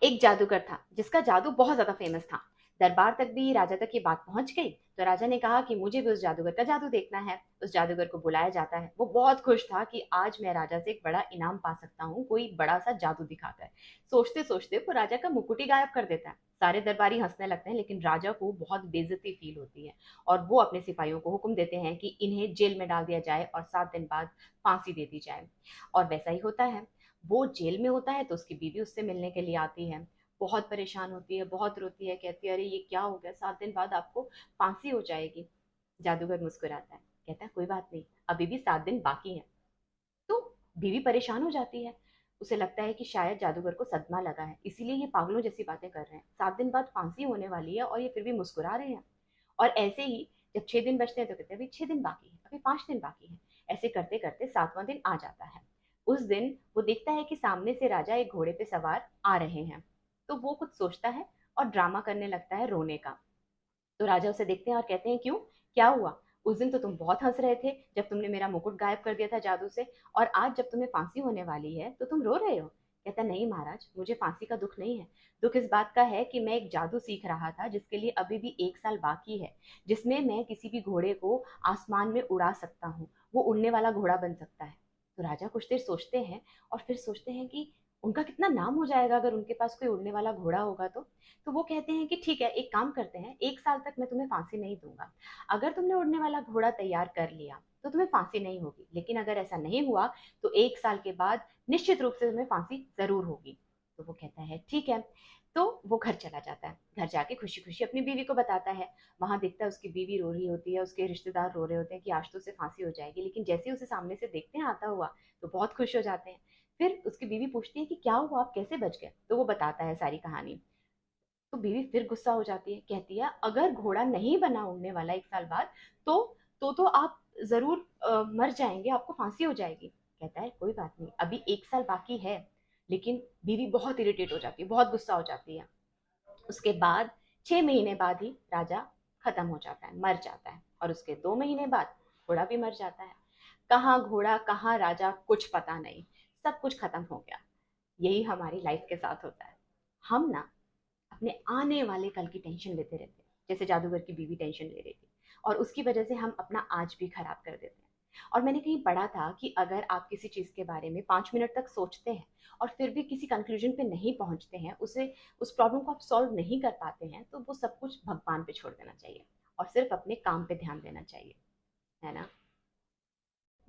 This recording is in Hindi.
एक जादूगर था जिसका जादू बहुत ज्यादा फेमस था। दरबार तक भी राजा तक ये बात पहुंच गई तो राजा ने कहा कि मुझे भी उस जादूगर का जादू देखना है। उस जादूगर को बुलाया जाता है। वो बहुत खुश था कि आज मैं राजा से एक बड़ा इनाम पा सकता हूँ, कोई बड़ा सा जादू दिखाकर। सोचते सोचते वो राजा का मुकुट ही गायब कर देता है। सारे दरबारी हंसने लगते हैं, लेकिन राजा को बहुत बेइज्जती फील होती है और वो अपने सिपाहियों को हुक्म देते हैं कि इन्हें जेल में डाल दिया जाए और 7 दिन बाद फांसी दे दी जाए। और वैसा ही होता है। वो जेल में होता है तो उसकी बीवी उससे मिलने के लिए आती है। बहुत परेशान होती है, बहुत रोती है, कहती है अरे ये क्या हो गया, 7 दिन बाद आपको फांसी हो जाएगी। जादूगर मुस्कुराता है, कहता है कोई बात नहीं, अभी भी 7 दिन बाकी है। तो बीवी परेशान हो जाती है। उसे लगता है कि शायद जादूगर को सदमा लगा है, इसीलिए ये पागलों जैसी बातें कर रहे हैं। 7 दिन बाद फांसी होने वाली है और ये फिर भी मुस्कुरा रहे हैं। और ऐसे ही जब 6 दिन बचते हैं तो कहते हैं अभी 6 दिन बाकी है, अभी 5 दिन बाकी है। ऐसे करते करते 7वां दिन आ जाता है। उस दिन वो देखता है कि सामने से राजा एक घोड़े पे सवार आ रहे हैं। तो वो कुछ सोचता है और ड्रामा करने लगता है रोने का। तो राजा उसे देखते हैं और कहते हैं क्यों, क्या हुआ? उस दिन तो तुम बहुत हंस रहे थे जब तुमने मेरा मुकुट गायब कर दिया था जादू से, और आज जब तुम्हें फांसी होने वाली है तो तुम रो रहे हो। कहता नहीं महाराज, मुझे फांसी का दुख नहीं है। दुख इस बात का है कि मैं एक जादू सीख रहा था जिसके लिए अभी भी 1 साल बाकी है, जिसमें मैं किसी भी घोड़े को आसमान में उड़ा सकता हूँ। वो उड़ने वाला घोड़ा बन सकता है। तो राजा कुछ देर सोचते हैं और फिर सोचते हैं कि उनका कितना नाम हो जाएगा अगर उनके पास कोई उड़ने वाला घोड़ा होगा तो वो कहते हैं कि ठीक है, एक काम करते हैं, 1 साल तक मैं तुम्हें फांसी नहीं दूंगा। अगर तुमने उड़ने वाला घोड़ा तैयार कर लिया तो तुम्हें फांसी नहीं होगी, लेकिन अगर ऐसा नहीं हुआ तो 1 साल के बाद निश्चित रूप से तुम्हें फांसी जरूर होगी। तो वो कहता है ठीक है। तो वो घर चला जाता है, घर जाके खुशी खुशी अपनी बीवी को बताता है। वहां देखता है उसकी बीवी रो रही होती है, उसके रिश्तेदार रो रहे होते हैं कि आज तो उसे फांसी हो जाएगी, लेकिन जैसे ही उसे सामने से देखते हैं आता हुआ तो बहुत खुश हो जाते हैं। फिर उसकी बीवी पूछती है कि क्या हुआ, आप कैसे बच गए? तो वो बताता है सारी कहानी। तो बीवी फिर गुस्सा हो जाती है, कहती है अगर घोड़ा नहीं बना उड़ने वाला 1 साल बाद तो तो आप जरूर मर जाएंगे, आपको फांसी हो जाएगी। कहता है कोई बात नहीं, अभी 1 साल बाकी है। लेकिन बीवी बहुत इरिटेट हो जाती है, बहुत गुस्सा हो जाती है। उसके बाद 6 महीने बाद ही राजा खत्म हो जाता है, मर जाता है, और उसके 2 महीने बाद घोड़ा भी मर जाता है। कहाँ घोड़ा कहाँ राजा कुछ पता नहीं, सब कुछ खत्म हो गया। यही हमारी लाइफ के साथ होता है। हम ना अपने आने वाले कल की टेंशन लेते रहते हैं, जैसे जादूगर की बीवी टेंशन ले रही थी, और उसकी वजह से हम अपना आज भी खराब कर देते हैं। और मैंने कहीं पढ़ा था कि अगर आप किसी चीज के बारे में 5 मिनट तक सोचते हैं और फिर भी किसी कंक्लूजन पे नहीं पहुंचते हैं, उसे उस प्रॉब्लम को आप सॉल्व नहीं कर पाते हैं, तो वो सब कुछ भगवान पे छोड़ देना चाहिए और सिर्फ अपने काम पे ध्यान देना चाहिए, है ना?